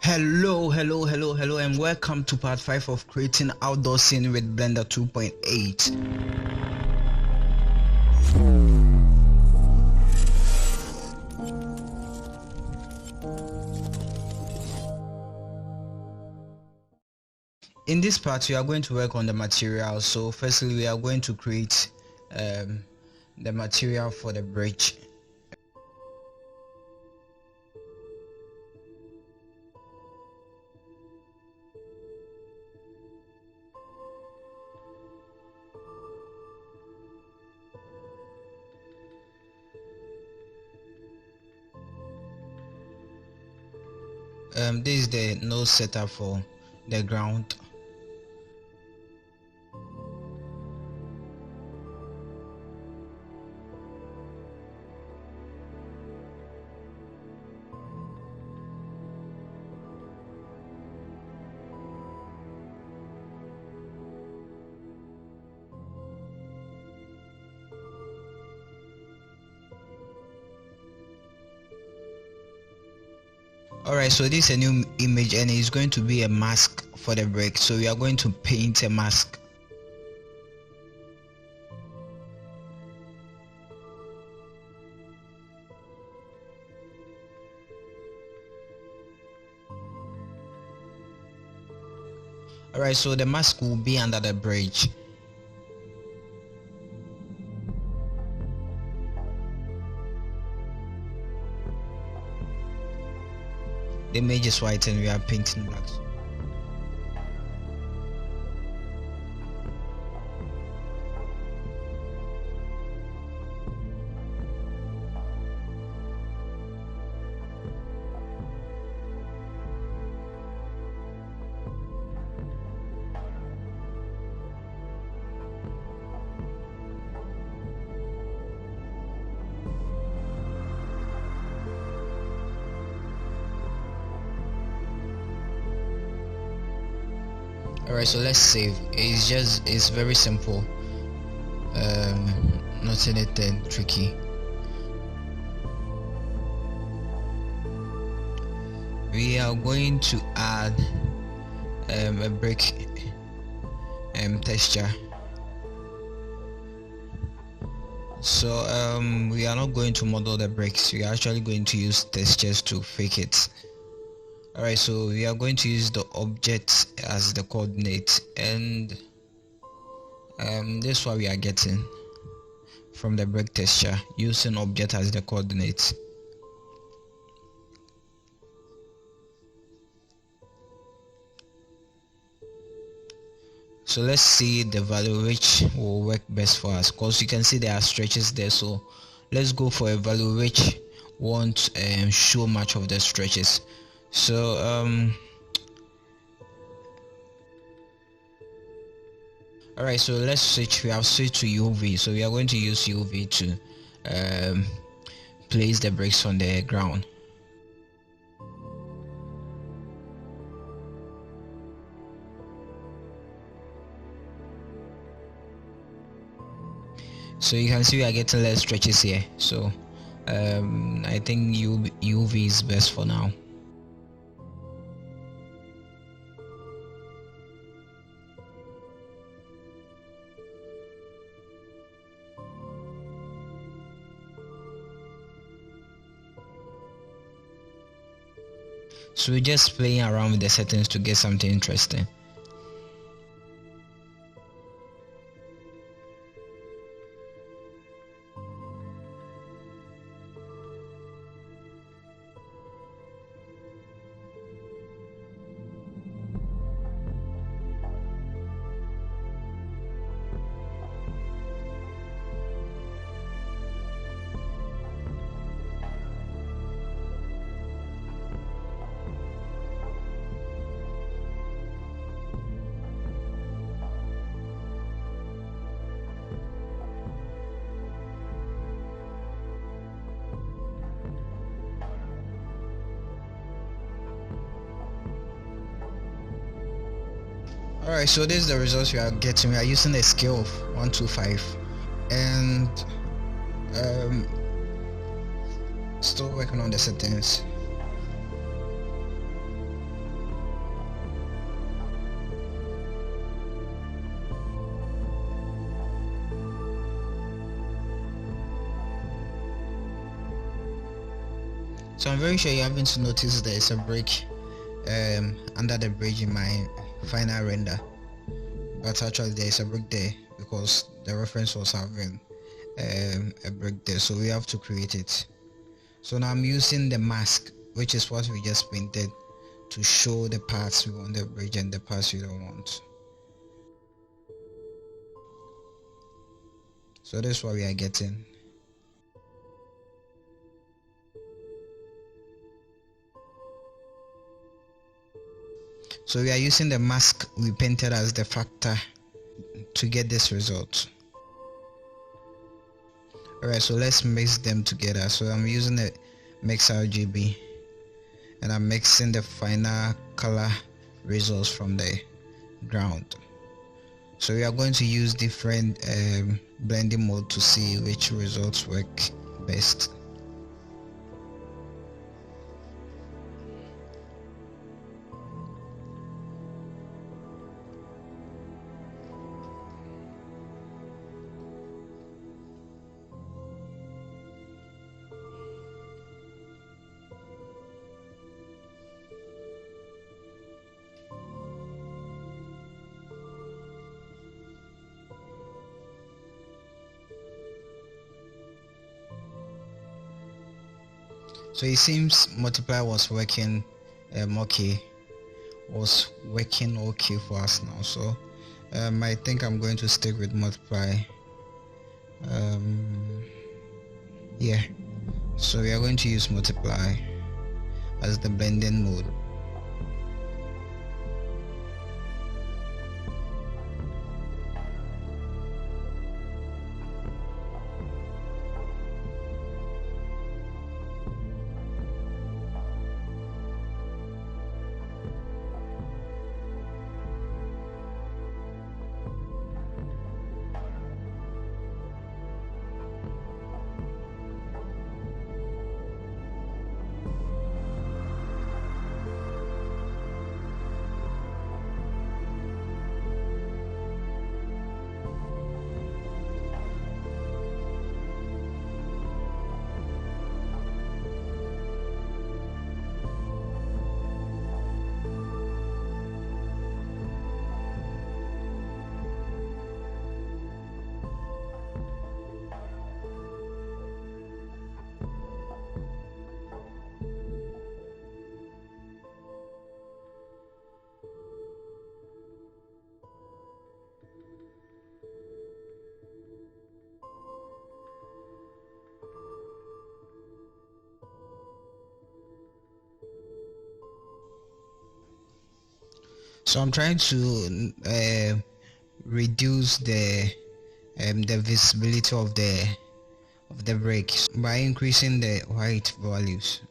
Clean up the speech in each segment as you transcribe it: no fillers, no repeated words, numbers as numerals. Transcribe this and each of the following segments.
Hello, and welcome to part 5 of creating outdoor scene with Blender 2.8. In this part, we are going to work on the material. So firstly, we are going to create the material for the bridge. This is the node setup for the ground. Alright, so this is a new image and it's going to be a mask for the brick. So we are going to paint a mask. Alright, so the mask will be under the bridge. The image is white and we are painting black. Alright, so let's save. It's very simple, not anything tricky. We are going to add a brick texture. So we are not going to model the bricks, we are actually going to use textures to fake it. Alright, so we are going to use the object as the coordinate, and this is what we are getting from the brick texture, using object as the coordinate. So let's see the value which will work best for us, because you can see there are stretches there. So let's go for a value which won't show much of the stretches. So alright, so let's switch. We have switched to UV, so we are going to use UV to place the bricks on the ground. So you can see we are getting less stretches here, so I think UV is best for now. So we're just playing around with the settings to get something interesting. Alright, so this is the results we are getting. We are using a scale of 1 to 5, and still working on the settings. So I'm very sure you haven't noticed there is a break under the bridge in my final render, but actually there is a break there because the reference was having a break there, so we have to create it. So now I'm using the mask, which is what we just painted, to show the parts we want the bridge and the parts we don't want. So this is what we are getting. So we are using the mask we painted as the factor to get this result. Alright, so let's mix them together. So I'm using the mix RGB and I'm mixing the final color results from the ground. So we are going to use different blending mode to see which results work best. So it seems multiply was working okay for us now. So I think I'm going to stick with multiply. Yeah, so we are going to use multiply as the blending mode. So I'm trying to reduce the visibility of the break by increasing the white values.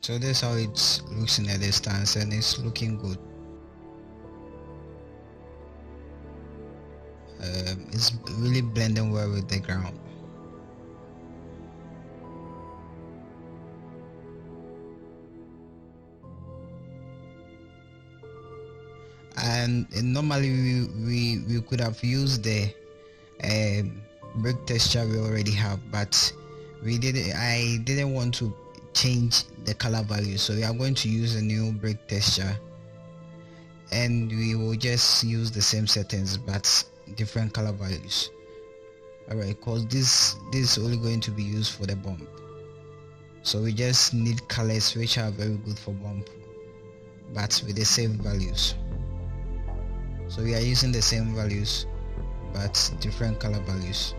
So that's how it looks in a distance, and it's looking good. It's really blending well with the ground. And normally we could have used the brick texture we already have, but I didn't want to change the color value, so we are going to use a new brick texture, and we will just use the same settings but different color values. Alright, because this is only going to be used for the bump, so we just need colors which are very good for bump but with the same values. So we are using the same values but different color values.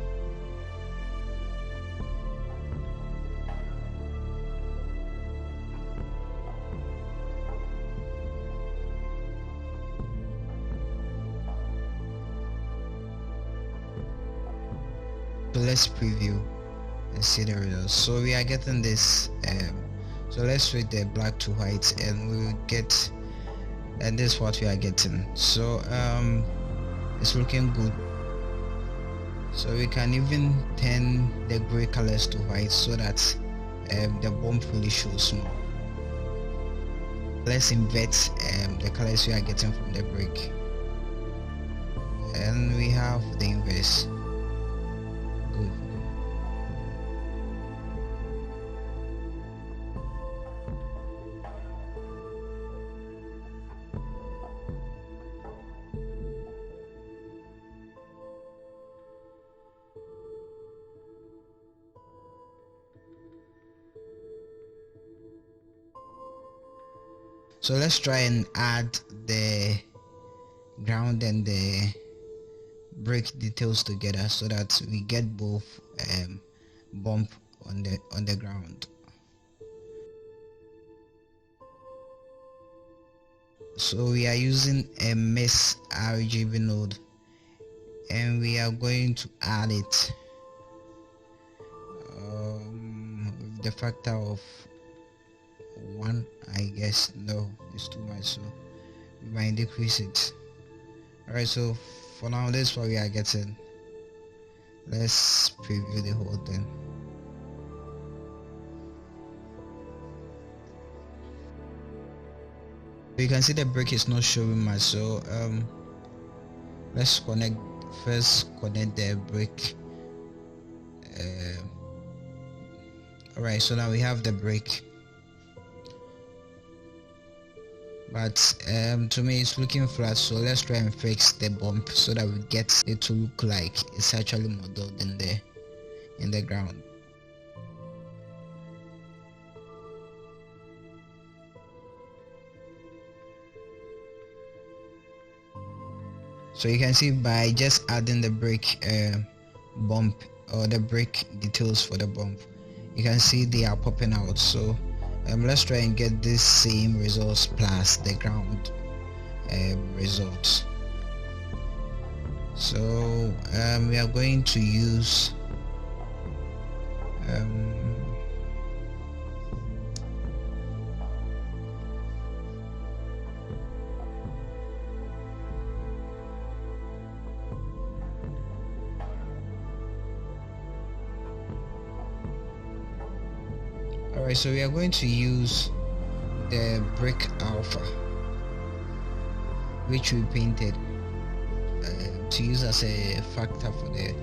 So let's preview and see the results. So we are getting this, so let's switch the black to white and we will get, and this is what we are getting. So it's looking good. So we can even turn the gray colors to white so that the bump really shows more. Let's invert the colors we are getting from the brake, and we have the inverse. Good. So let's try and add the ground and the brake details together so that we get both bump on the ground. So we are using a Mix RGB node, and we are going to add it with the factor of 1. I guess no, it's too much, so we might decrease it. Alright, so for now this is what we are getting. Let's preview the whole thing. You can see the brake is not showing much, so let's first connect the brake. Alright, so now we have the brake, but to me it's looking flat, so let's try and fix the bump so that we get it to look like it's actually modeled in the ground. So you can see by just adding the brake bump or the brake details for the bump, you can see they are popping out. So let's try and get this same results plus the ground results. So we are going to use alright, so we are going to use the brake alpha, which we painted to use as a factor for the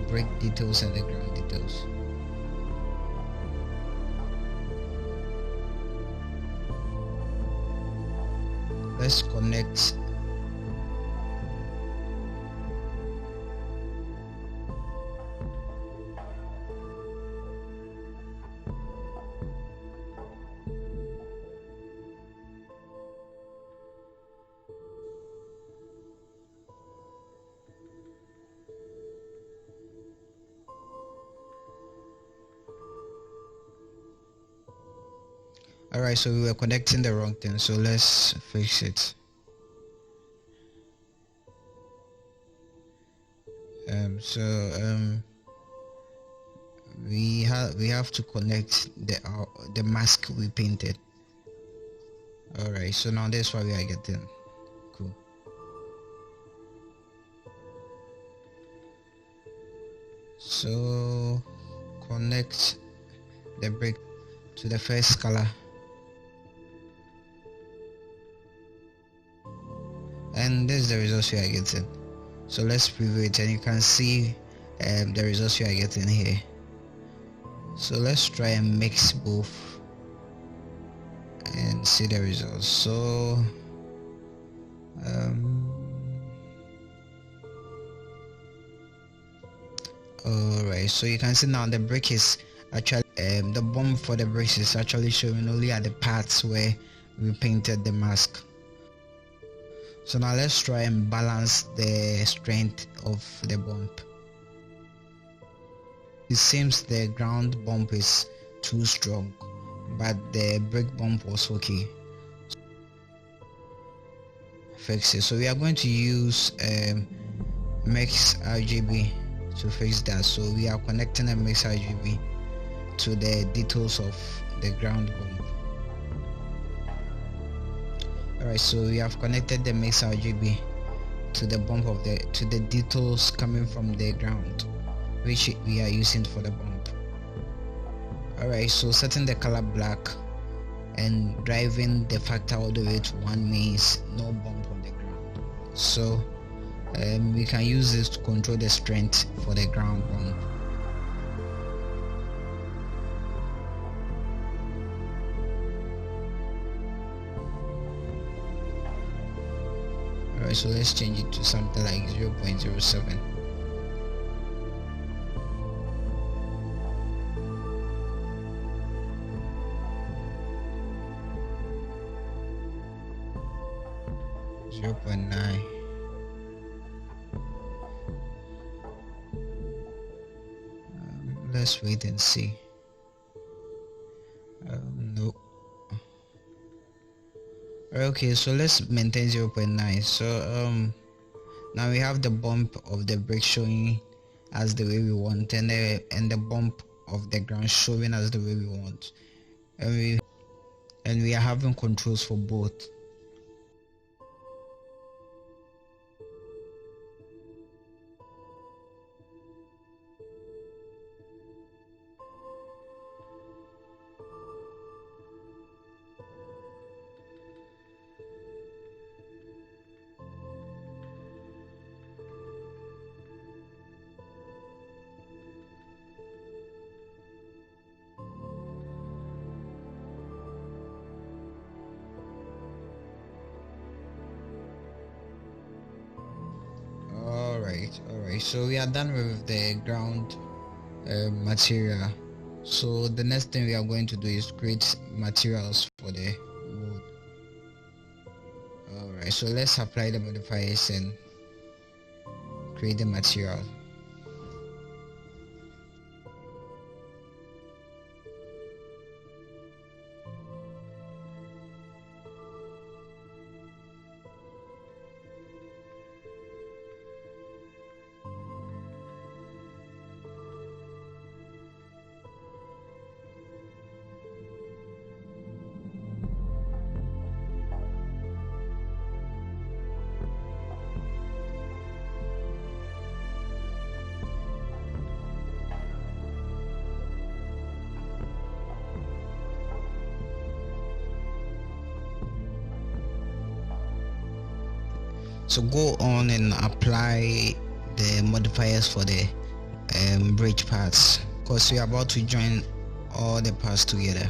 brake details and the ground details. Let's connect Alright, so we were connecting the wrong thing, so let's fix it. We have to connect the mask we painted. Alright, so now that's what we are getting. Cool. So connect the brake to the first color, and this is the results we are getting. So let's preview it, and you can see the results we are getting here. So let's try and mix both and see the results. So alright, so you can see now the brake is actually the bump for the brakes is actually showing only at the parts where we painted the mask. So now let's try and balance the strength of the bump. It seems the ground bump is too strong, but the brake bump was okay. Fix it. So we are going to use Mix RGB to fix that. So we are connecting a Mix RGB to the details of the ground bump. Alright, so we have connected the Mix RGB to the bump of the details coming from the ground, which we are using for the bump. Alright, so setting the color black and driving the factor all the way to 1 means no bump on the ground. So we can use this to control the strength for the ground bump. Alright, so let's change it to something like 0.07. Let's wait and see. No. Okay, so let's maintain 0.9. So now we have the bump of the brake showing as the way we want, and the bump of the ground showing as the way we want, and we are having controls for both. Alright, so we are done with the ground material. So the next thing we are going to do is create materials for the wood. Alright, so let's apply the modifiers and create the material. So go on and apply the modifiers for the bridge parts, because we are about to join all the parts together.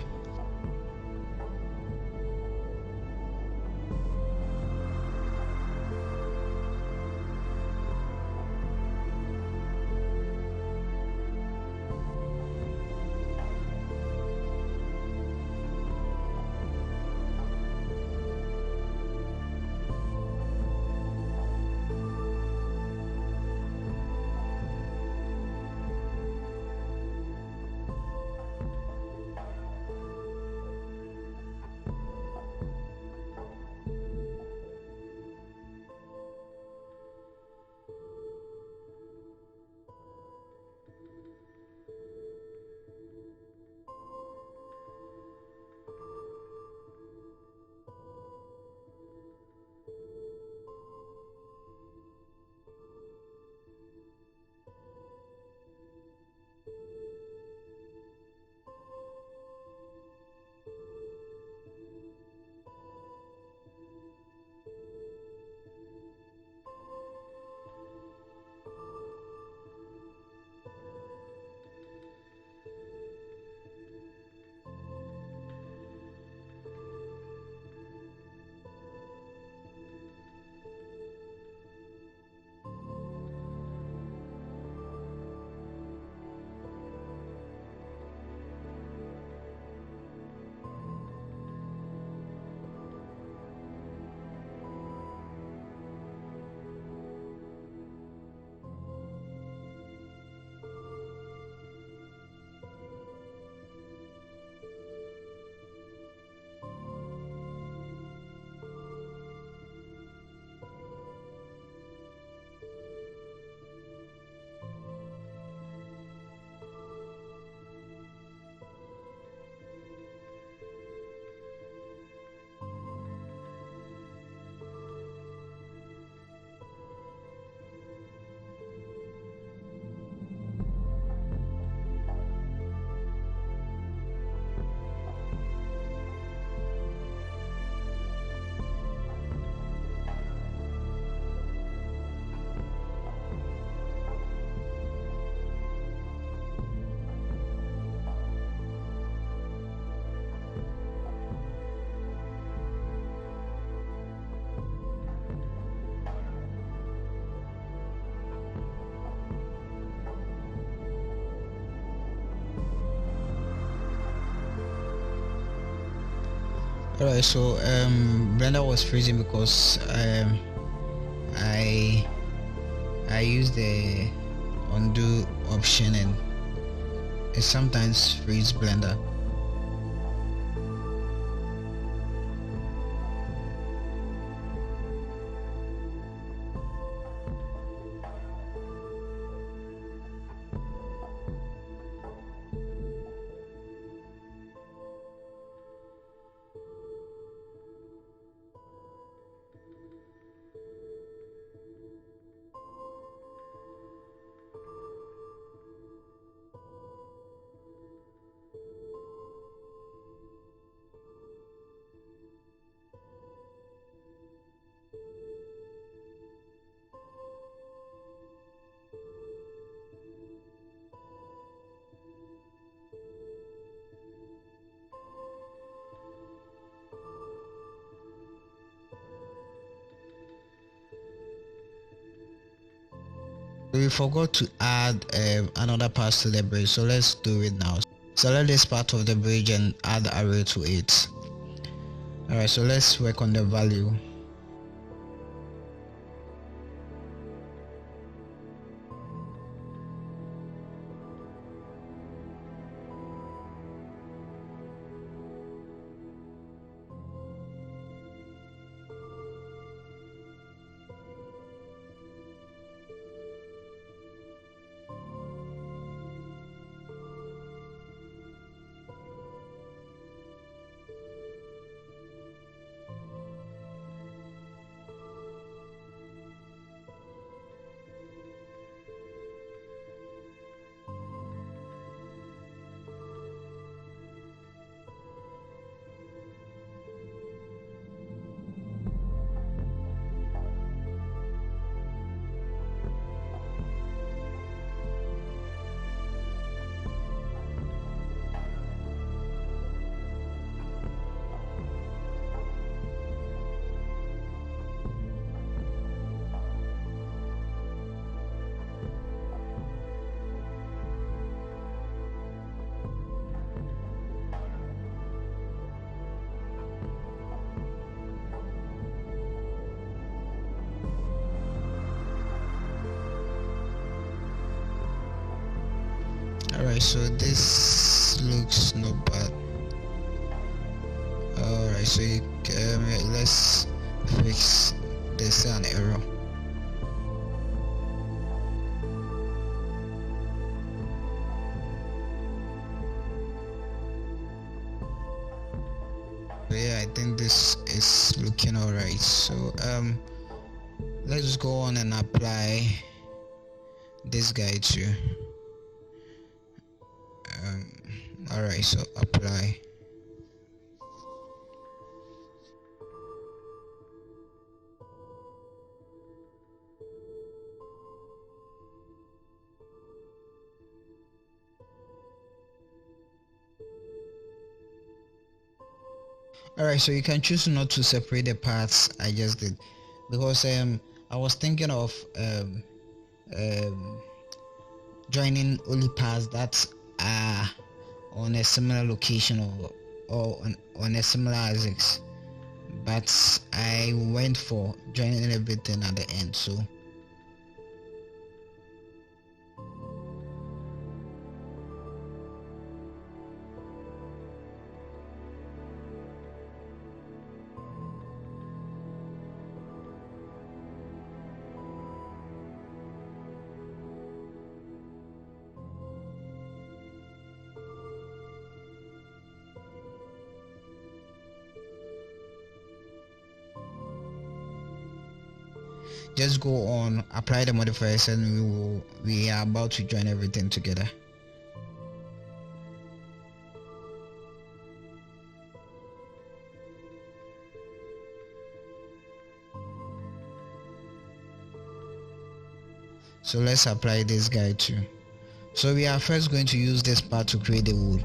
Alright, so Blender was freezing because I used the undo option and it sometimes freeze Blender. We forgot to add another pass to the bridge, so let's do it now. Select this part of the bridge and add array to it. Alright, so let's work on the value. Alright, so this looks not bad. Alright, so let's fix this an error. Yeah, I think this is looking alright. So let's go on and apply this guy too. Alright, so apply. Alright, so you can choose not to separate the parts I just did, because I was thinking of joining only parts that are on a similar location or on a similar axis, but I went for joining everything at the end. So just go on, apply the modifiers, and we are about to join everything together. So let's apply this guy too. So we are first going to use this part to create the wood,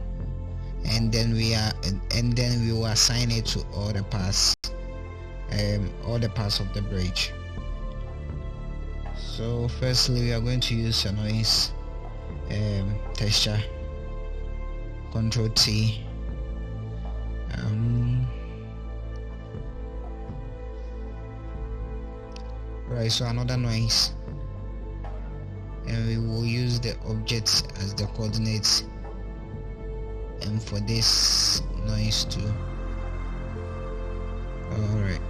and then we will assign it to all the parts of the bridge. So firstly, we are going to use a noise texture, Ctrl T, Right, so another noise, and we will use the objects as the coordinates, and for this noise too. Alright.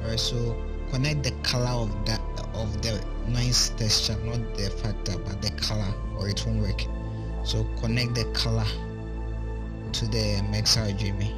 Alright, so connect the color of the noise texture, not the factor but the color, or it won't work. So connect the color to the MXRGB.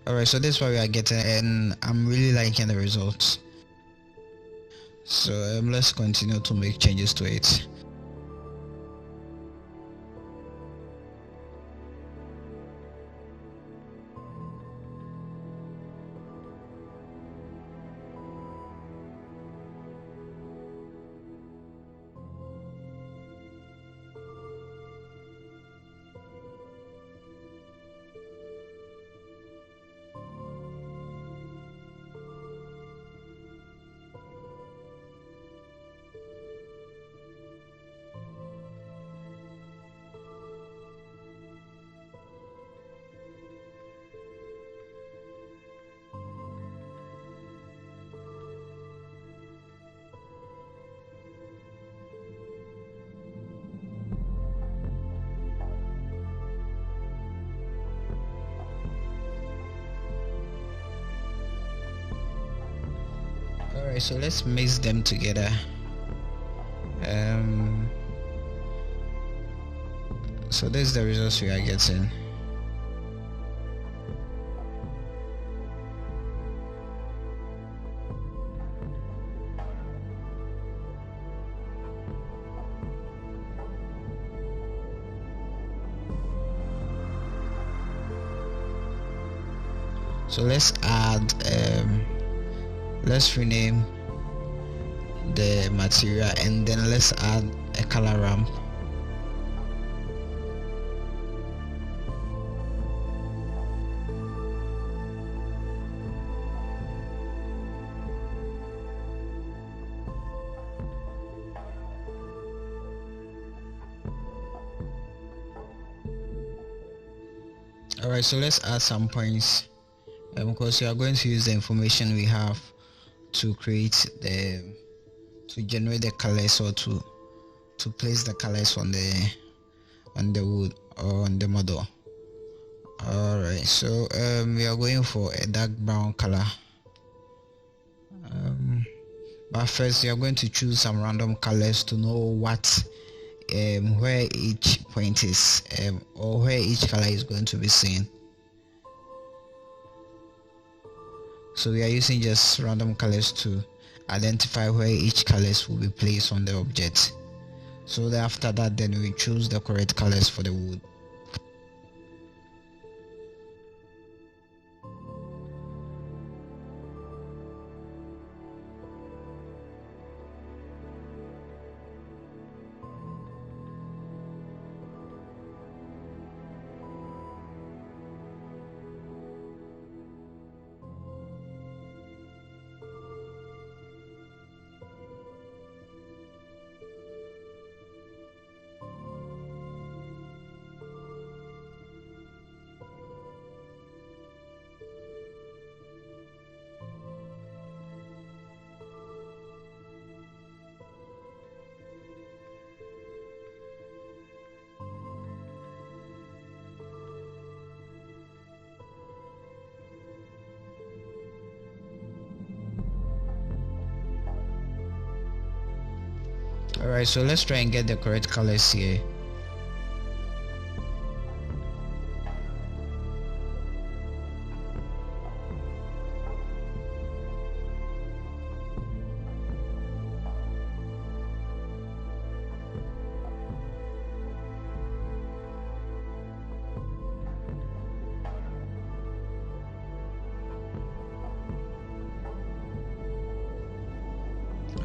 Alright, so this is what we are getting, and I'm really liking the results. So let's continue to make changes to it. Alright, so let's mix them together. So this is the results we are getting. So let's add let's rename the material, and then let's add a color ramp. Alright, so let's add some points, because we are going to use the information we have to create to generate the colors, or to place the colors on the wood or on the model. Alright, so we are going for a dark brown color, but first we are going to choose some random colors to know what where each point is, or where each color is going to be seen. So we are using just random colors to identify where each colors will be placed on the object. So then after that, then we choose the correct colors for the wood. Alright, so let's try and get the correct colors here.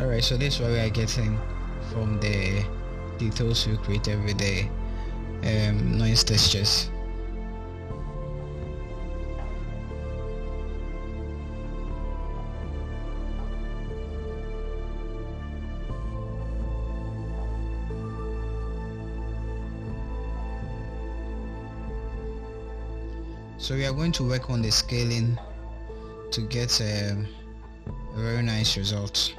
Alright, so this is what we are getting from the details we created with the noise textures. So we are going to work on the scaling to get a very nice result.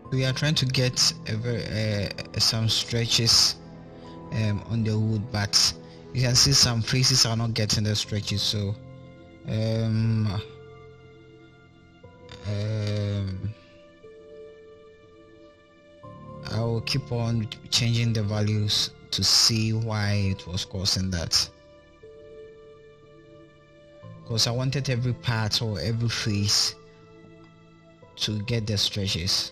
We are trying to get some stretches on the wood, but you can see some faces are not getting the stretches, so I will keep on changing the values to see why it was causing that, because I wanted every part or every face to get the stretches.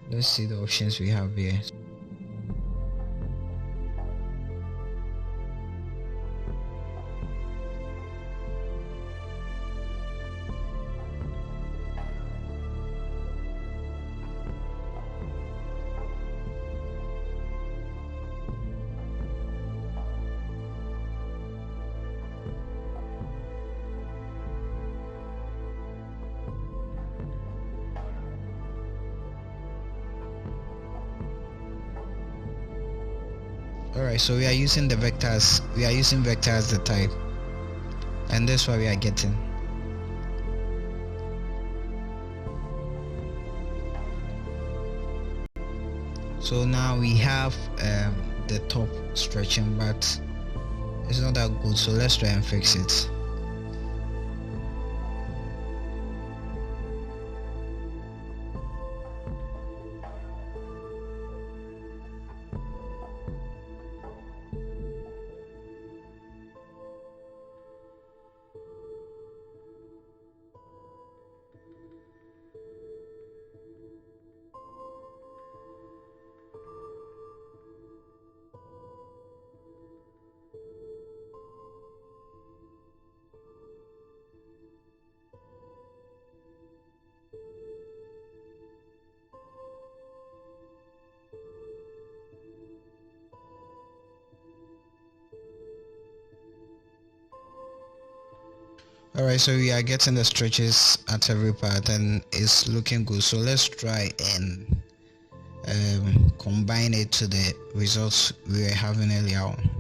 Let's see the options we have here. Alright, so we are using the vectors. We are using vector as the type, and that's what we are getting. So now we have the top stretching, but it's not that good, so let's try and fix it. Alright, so we are getting the stretches at every part and it's looking good, so let's try and combine it to the results we were having earlier on.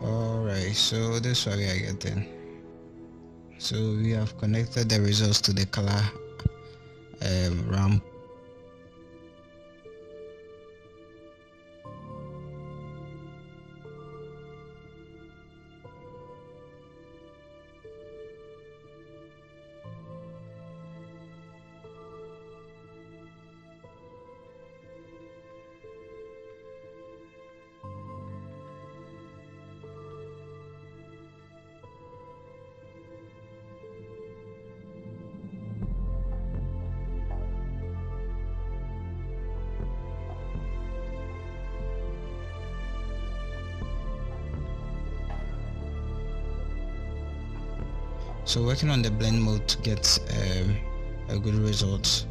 Alright, so this is what we are getting. So we have connected the results to the color ramp. So working on the blend mode to get a good result.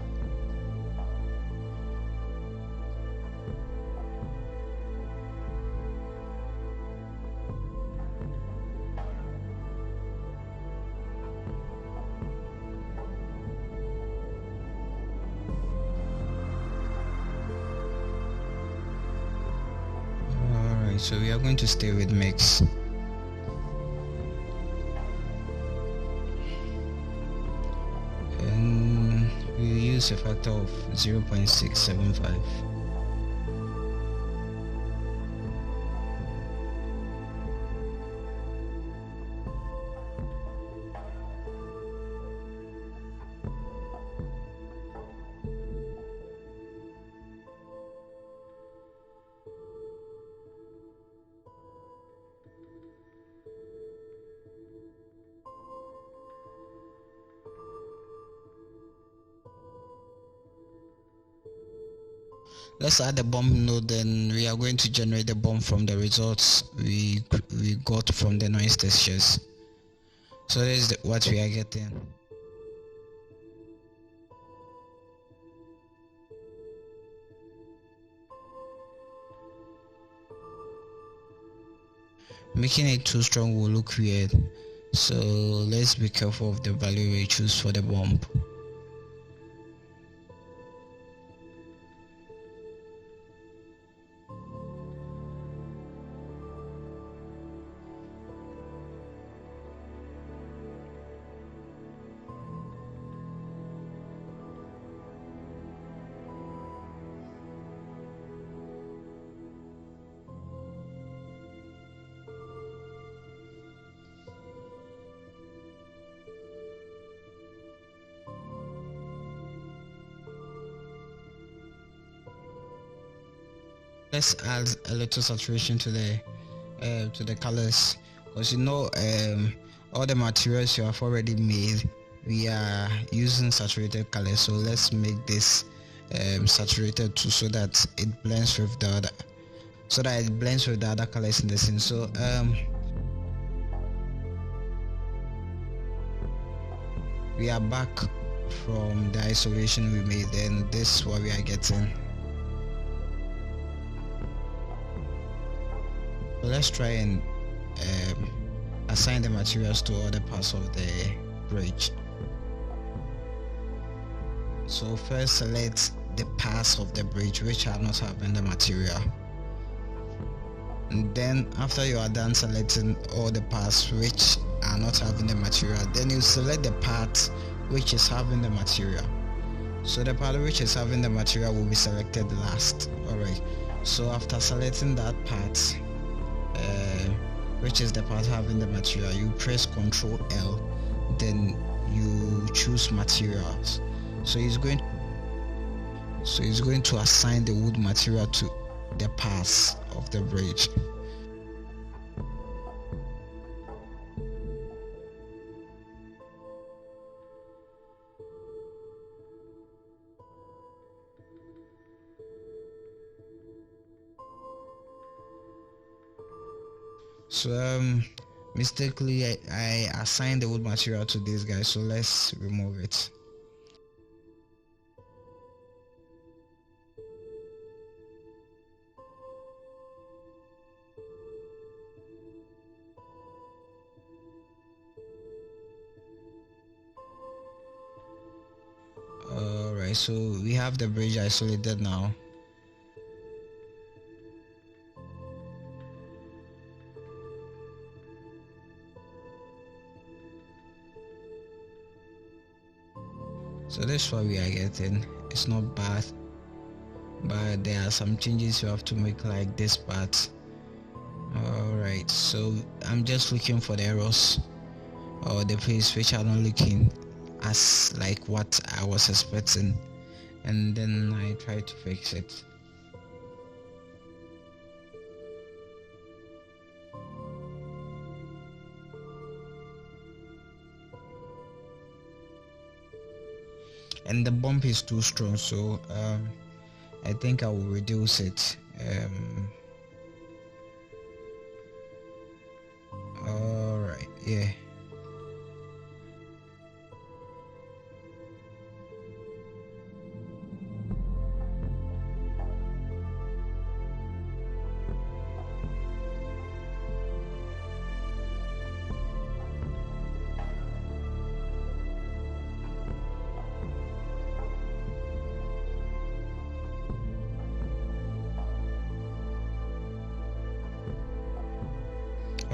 So we are going to stay with mix. And we use a factor of 0.675. Let's add the bump node, then we are going to generate the bump from the results we got from the noise textures. So this is what we are getting. Making it too strong will look weird, so let's be careful of the value we choose for the bump. Let's add a little saturation to the colors, because all the materials you have already made, we are using saturated colors. So let's make this saturated too, so that it blends with the other colors in the scene. So we are back from the isolation we made, and this is what we are getting. So let's try and assign the materials to other parts of the bridge. So first select the parts of the bridge which are not having the material, and then after you are done selecting all the parts which are not having the material, then you select the part which is having the material. So the part which is having the material will be selected last. Alright, so after selecting that part, which is the part having the material, you press Ctrl L, then you choose materials. So it's going to assign the wood material to the parts of the bridge. So mistakenly I assigned the wood material to this guy, so let's remove it. Alright, so we have the bridge isolated now. So that's what we are getting. It's not bad, but there are some changes you have to make, like this part. Alright, so I'm just looking for the errors or the place which are not looking as like what I was expecting, and then I try to fix it. And the bump is too strong, so I think I will reduce it. Alright, yeah.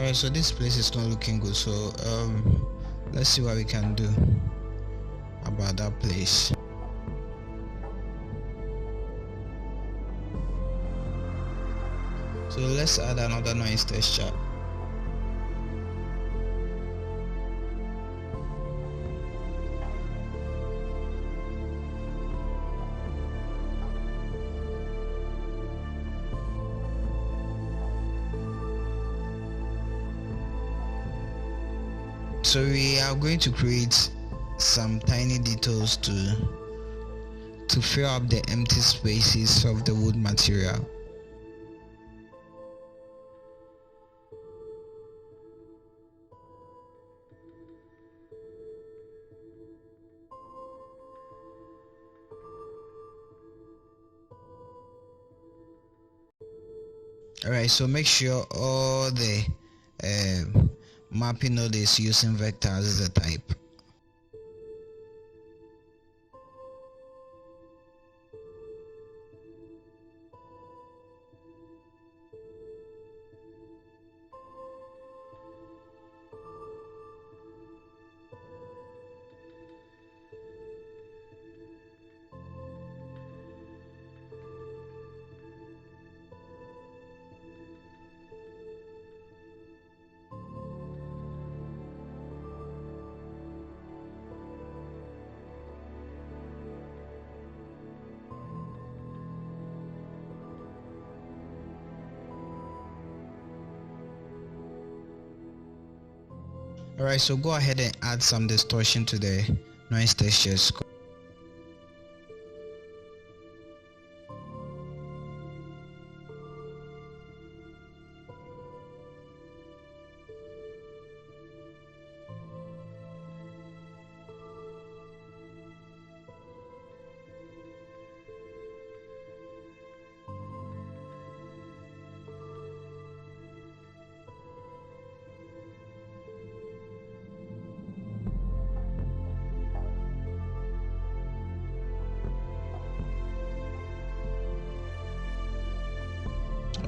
Alright, so this place is not looking good, so let's see what we can do about that place. So let's add another noise texture. So we are going to create some tiny details to fill up the empty spaces of the wood material. Alright, so make sure all the mapping node is using vectors as the type. Alright, so go ahead and add some distortion to the noise textures.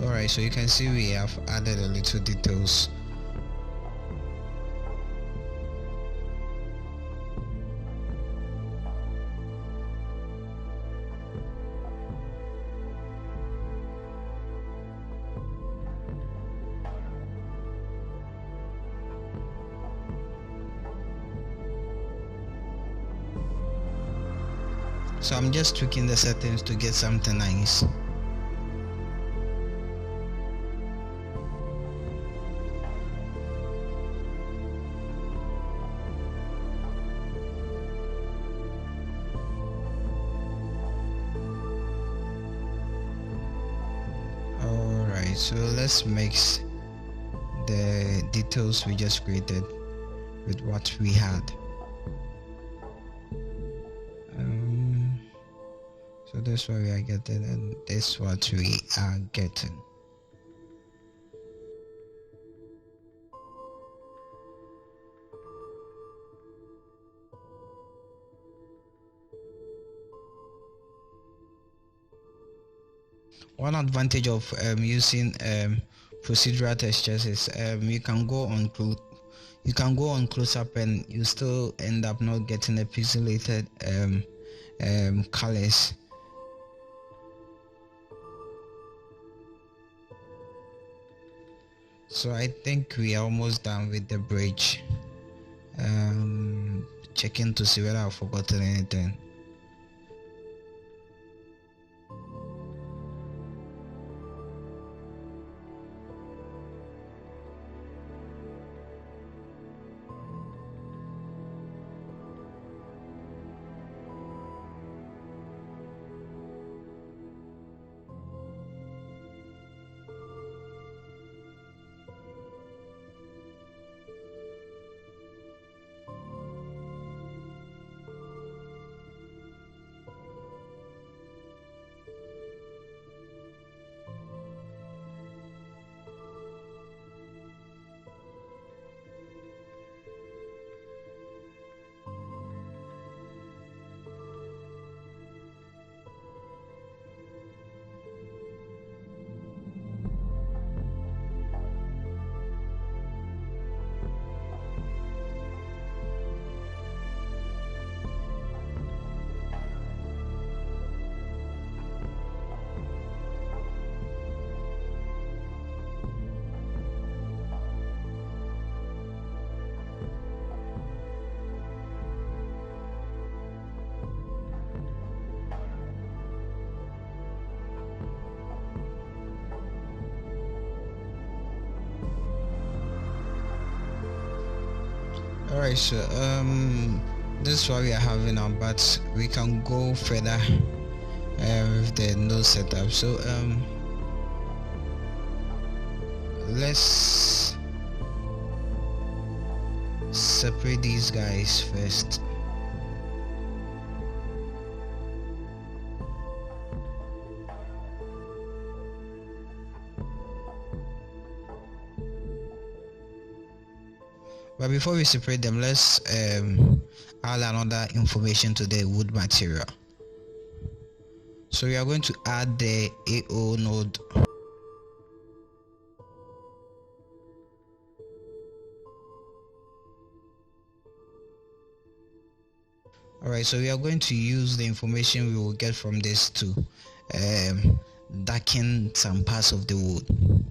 Alright, so you can see we have added a little details. So I'm just tweaking the settings to get something nice. Alright, so let's mix the details we just created with what we had. So that's what we are getting, and that's what we are getting. One advantage of using procedural textures is you can go on close up and you still end up not getting the pixelated colors. So I think we are almost done with the bridge. Checking to see whether I've forgotten anything. Alright, so this is what we are having now, but we can go further with the node setup. So let's separate these guys first. But before we separate them, let's add another information to the wood material. So we are going to add the AO node. Alright, so we are going to use the information we will get from this to darken some parts of the wood.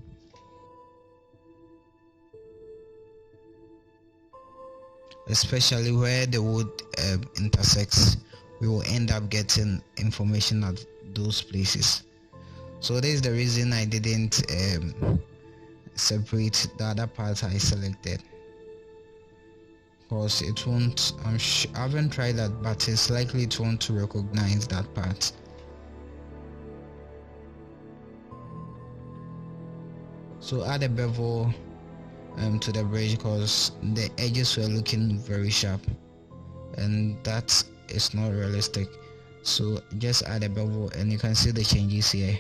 Especially where the wood intersects, we will end up getting information at those places. So this is the reason I didn't separate the other parts I selected, because it won't, I haven't tried that, but it's likely it won't to recognize that part. So add a bevel to the bridge, because the edges were looking very sharp and that is not realistic. So just add a bevel and you can see the changes here.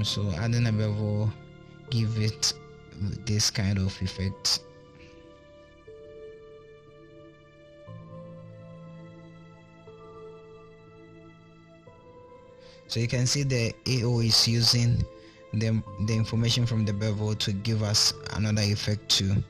So adding a bevel give it this kind of effect. So you can see the AO is using the information from the bevel to give us another effect too.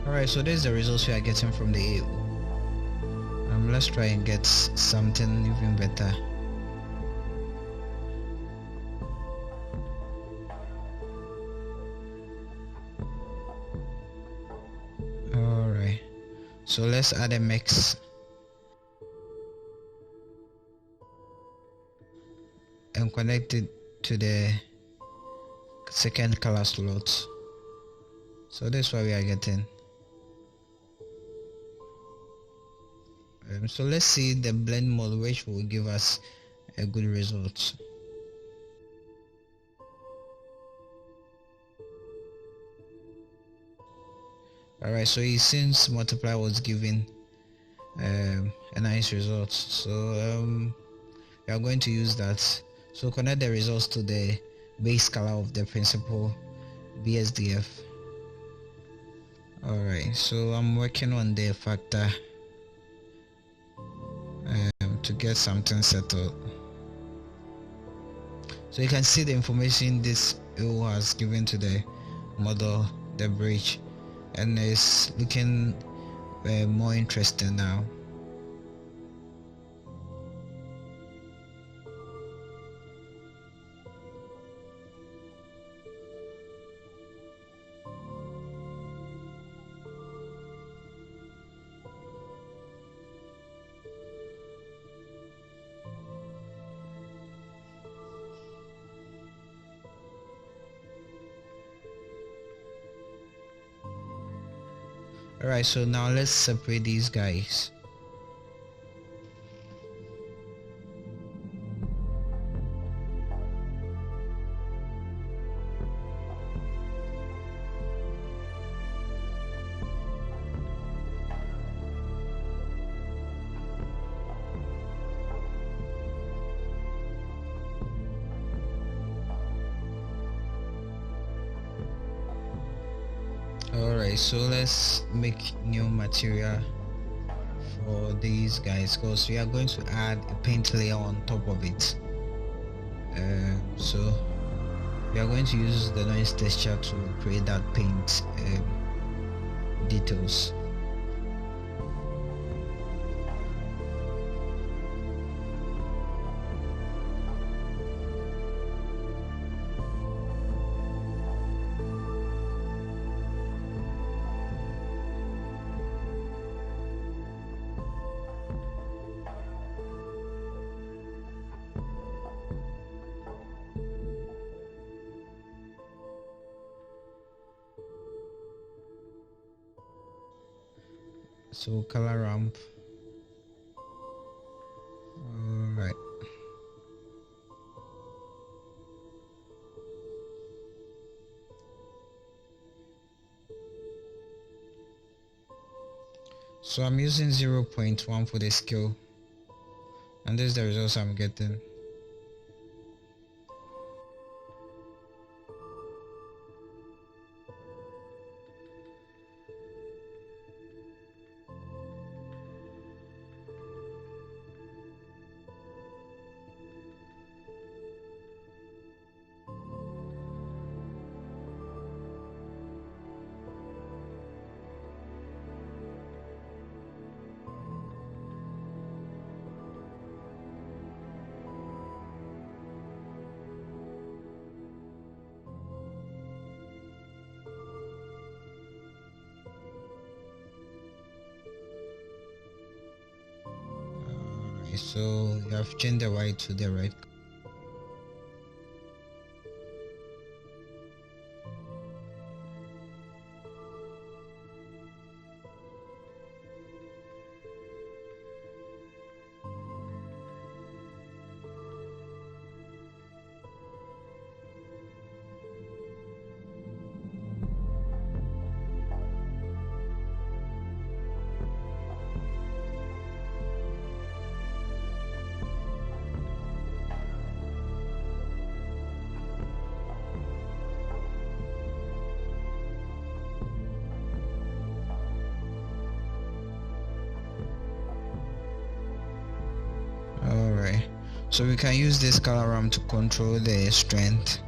Alright, so this is the results we are getting from the AO. Let's try and get something even better. Alright, so let's add a mix and connect it to the second color slot. So that's what we are getting. So let's see the blend mode, which will give us a good result. Alright, so it seems multiply was giving a nice result. So we are going to use that. So connect the results to the base color of the principal BSDF. Alright, so I'm working on the factor to get something settled. So you can see the information this AO has given to the model, the bridge, and it's looking more interesting now. Alright, so now let's separate these guys. Alright, so let's make new material for these guys, because we are going to add a paint layer on top of it. So we are going to use the noise texture to create that paint details. So color ramp. Alright. So I'm using 0.1 for the scale, and this is the results I'm getting. So you have changed the white to the red. Alright, so we can use this color ramp to control the strength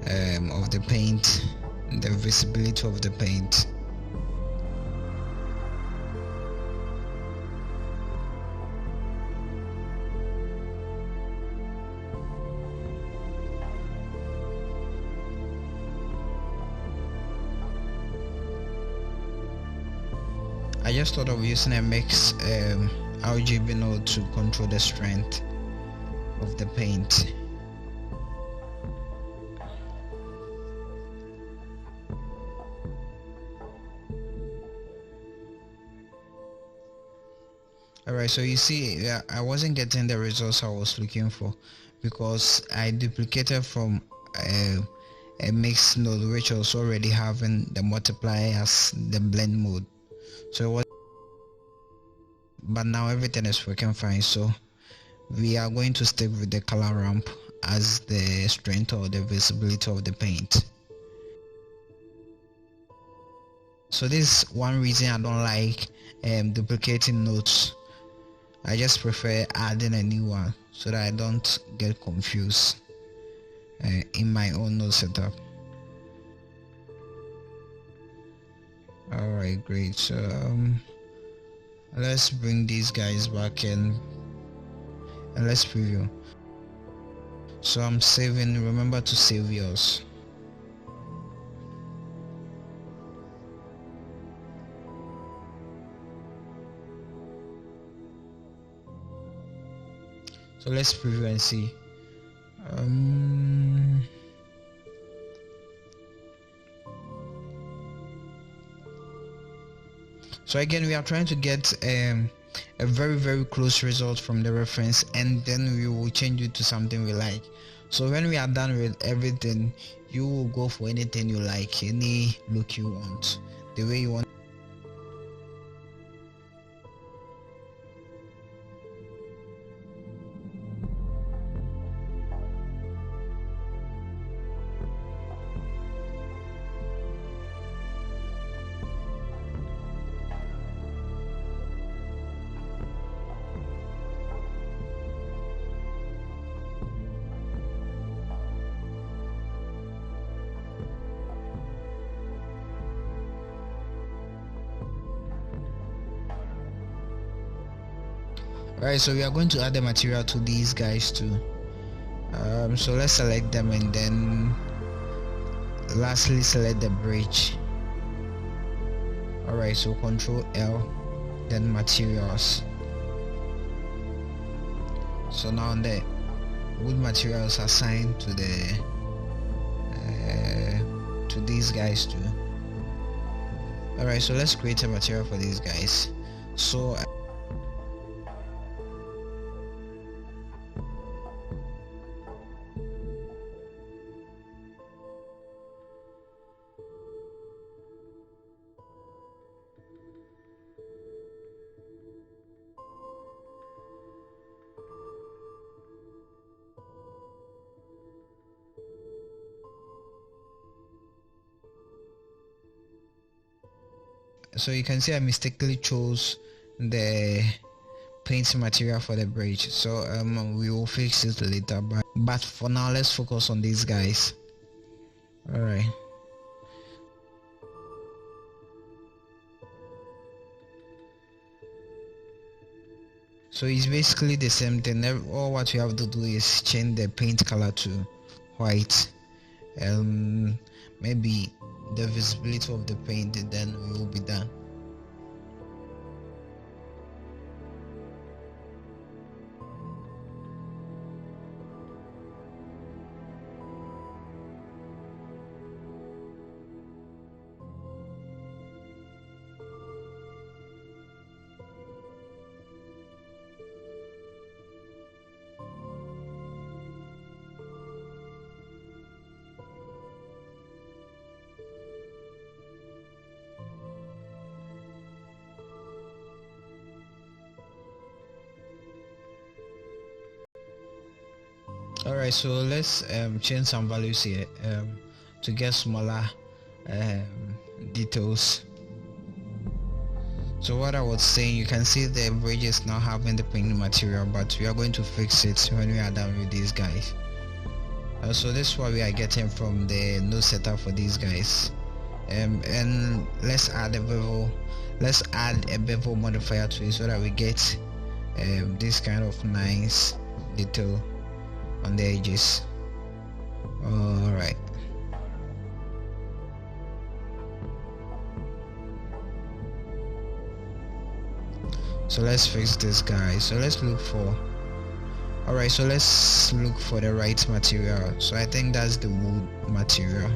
of the paint, the visibility of the paint. I just thought of using a mix RGB node to control the strength of the paint. Alright, so you see, I wasn't getting the results I was looking for because I duplicated from a mix node which was already having the multiply as the blend mode. So it was, but now everything is working fine. So we are going to stick with the color ramp as the strength or the visibility of the paint. So this is one reason I don't like duplicating nodes. I just prefer adding a new one so that I don't get confused in my own node setup. Alright, great. So let's bring these guys back in and let's preview. So I'm saving. Remember to save yours. So let's preview and see. So again, we are trying to get a very close result from the reference, and then we will change it to something we like. So when we are done with everything, you will go for anything you like, any look you want, the way you want. Alright, so we are going to add the material to these guys too. So let's select them and then lastly select the bridge. Alright, so Control L, then materials. So now the wood materials assigned to the to these guys too. Alright, so let's create a material for these guys. So you can see I mistakenly chose the paint material for the bridge, so we will fix it later, but for now let's focus on these guys. All right, so it's basically the same thing. All what you have to do is change the paint color to white, maybe the visibility of the paint, and then we will be done. Alright, so let's change some values here to get smaller details. So what I was saying, you can see the bridge is now having the paint material, but we are going to fix it when we are done with these guys. So this is what we are getting from the node setup for these guys. And let's add a bevel modifier to it so that we get this kind of nice detail on the edges. All right, so let's fix this guy. So let's look for the right material. So I think that's the wood material.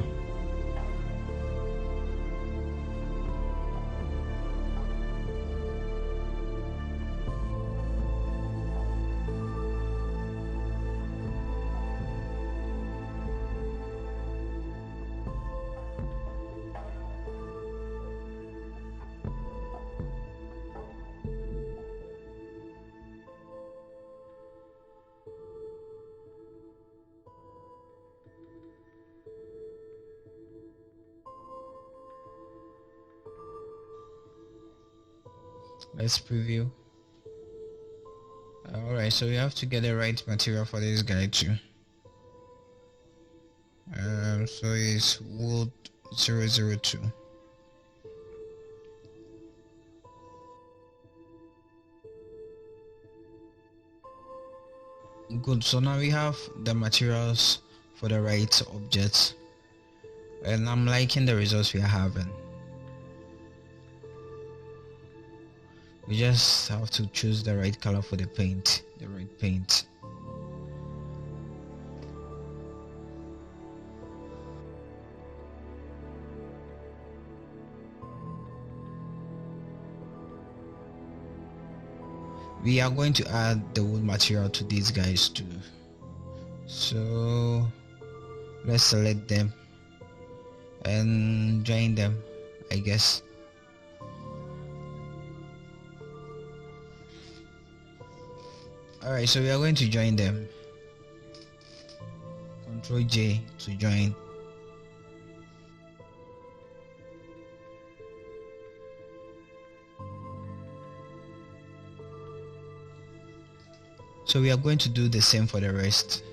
Let's preview. Alright, so we have to get the right material for this guy too. So it's wood 002. Good, so now we have the materials for the right objects, and I'm liking the results we are having. We just have to choose the right color for the paint, the right paint. We are going to add the wood material to these guys too. So let's select them and join them, I guess. Alright, so we are going to join them. Control J to join. So we are going to do the same for the rest.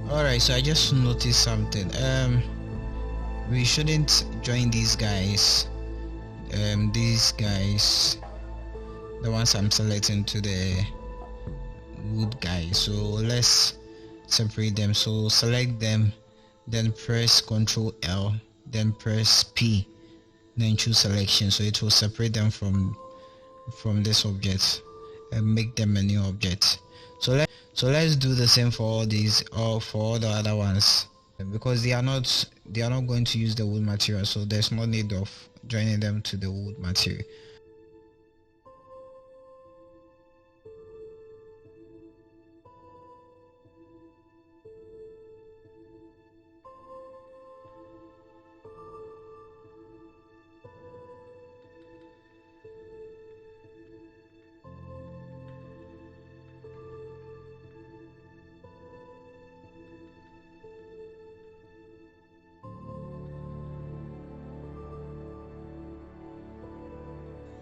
Alright, so I just noticed something. We shouldn't join these guys, the ones I'm selecting, to the wood guys. So let's separate them. So select them, then press Ctrl L, then press P, then choose selection. So it will separate them from this object and make them a new object. So let's do the same for all these, or for all the other ones, because they are not going to use the wood material, so there's no need of joining them to the wood material.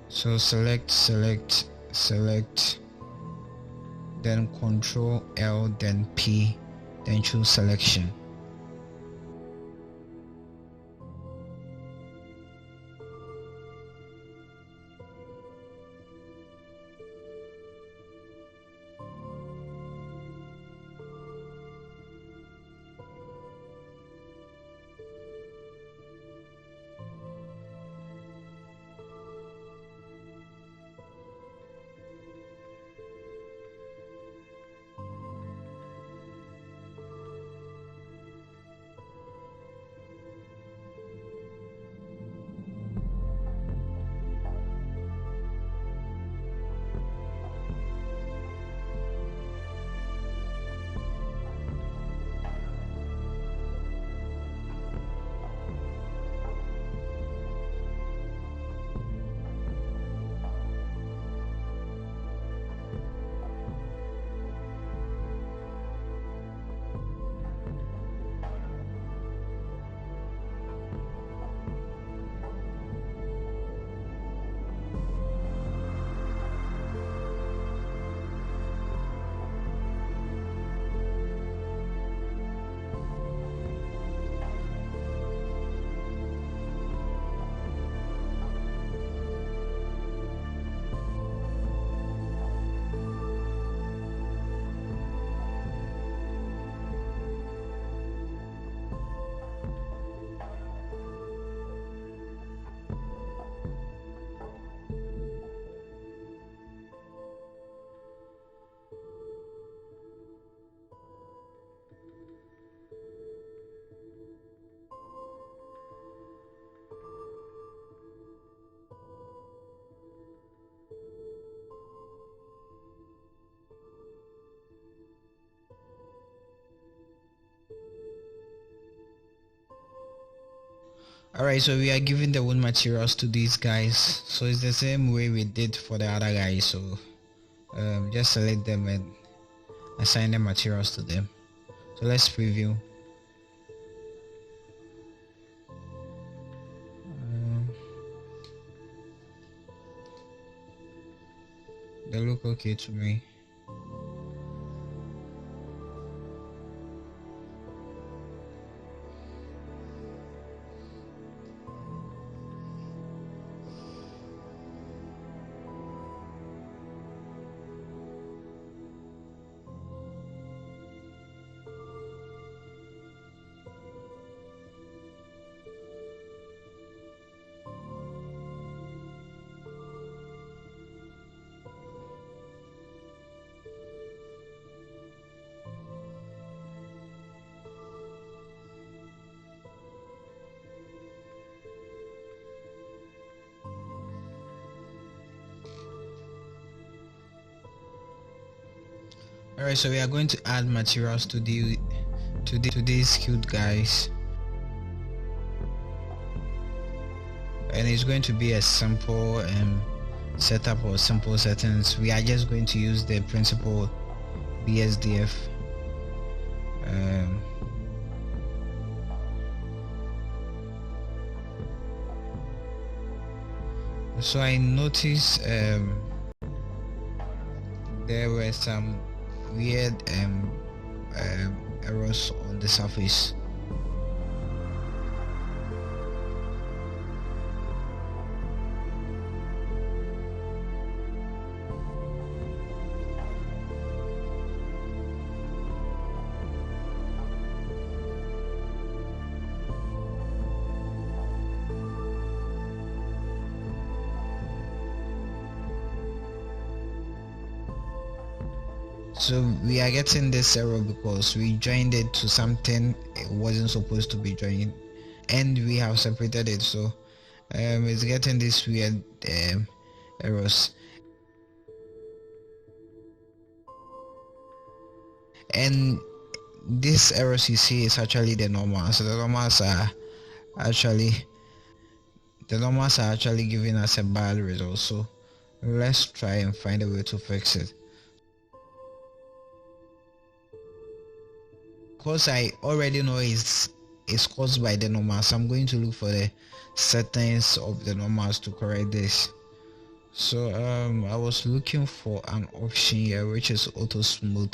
So select, then Ctrl L, then P, then choose selection. Alright, so we are giving the wood materials to these guys, so it's the same way we did for the other guys. So just select them and assign the materials to them. So let's preview. They look okay to me. Alright, so we are going to add materials to these cute guys, and it's going to be a simple setup or simple settings. We are just going to use the principal BSDF. So I noticed there were some weird errors on the surface. So we are getting this error because we joined it to something it wasn't supposed to be joined, and we have separated it, so it's getting this weird errors. And this errors you see is actually the normal. So the normals are actually giving us a bad result. So let's try and find a way to fix it. Because I already know it's caused by the normals, I'm going to look for the settings of the normals to correct this. So I was looking for an option here which is auto smooth.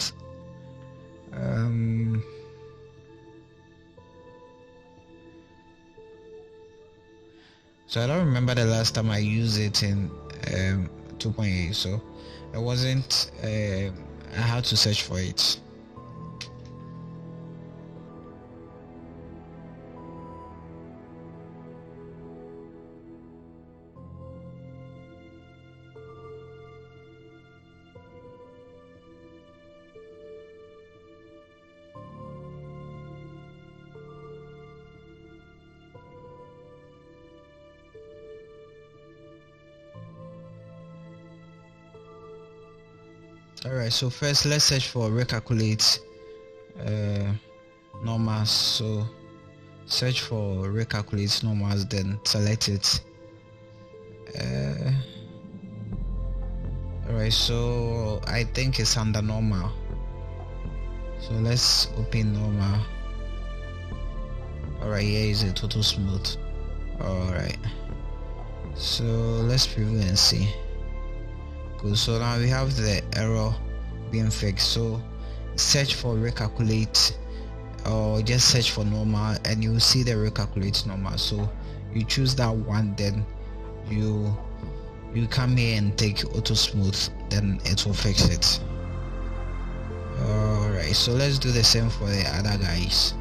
So I don't remember the last time I used it in 2.8, so it wasn't I had to search for it. Alright, so first let's search for recalculate normals. So search for recalculate normals, then select it. Alright, so I think it's under normal, so let's open normal. Alright, here is a total smooth. Alright, so let's preview and see. Good, so now we have the error being fixed. So search for recalculate or just search for normal and you will see the recalculate normal. So you choose that one, then you come here and take auto smooth, then it will fix it. Alright, so let's do the same for the other guys.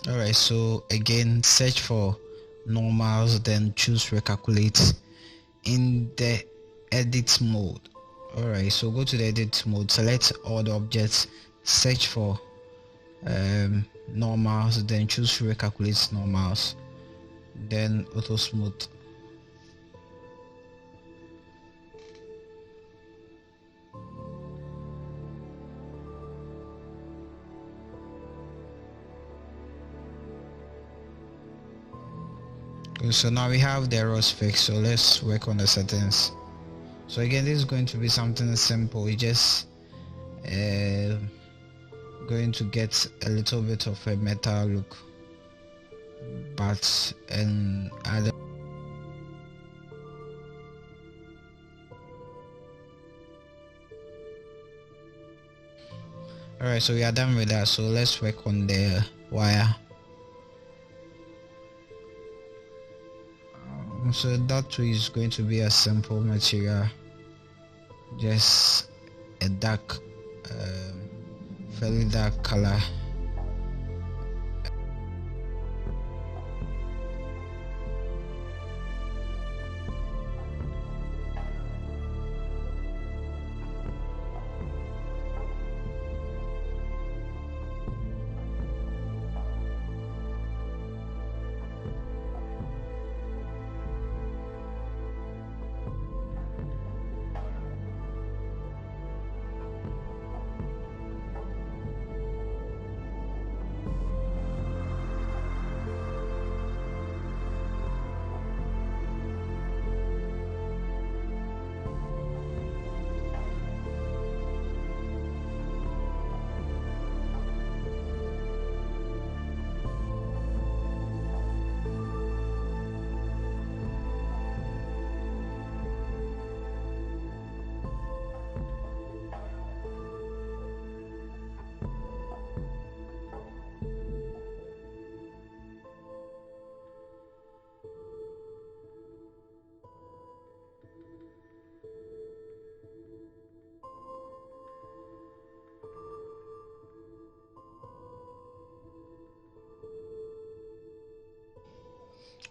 Alright, so again search for normals, then choose recalculate in the edit mode. Alright, so go to the edit mode, select all the objects, search for normals, then choose recalculate normals, then auto smooth. So now we have the errors fixed, so let's work on the settings. So again, this is going to be something simple. We just going to get a little bit of a metal look, but and other. Alright, so we are done with that, so let's work on the wire. So that too is going to be a simple material, just a dark fairly dark color.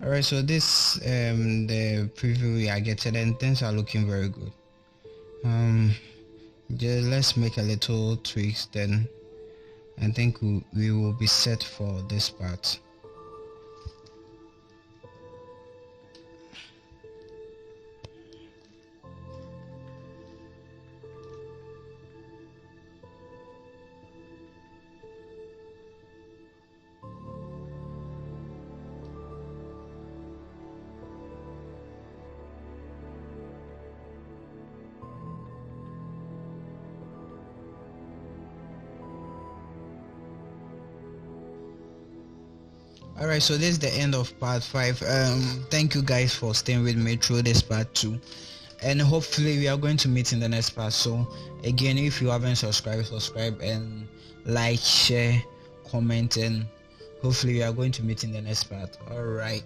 Alright, so this the preview we are getting, and things are looking very good. Just let's make a little tweaks, then I think we will be set for this part. Alright, so this is the end of part 5. Thank you guys for staying with me through this part 2, and hopefully we are going to meet in the next part. So again, if you haven't subscribe and like, share, comment, and hopefully we are going to meet in the next part. Alright.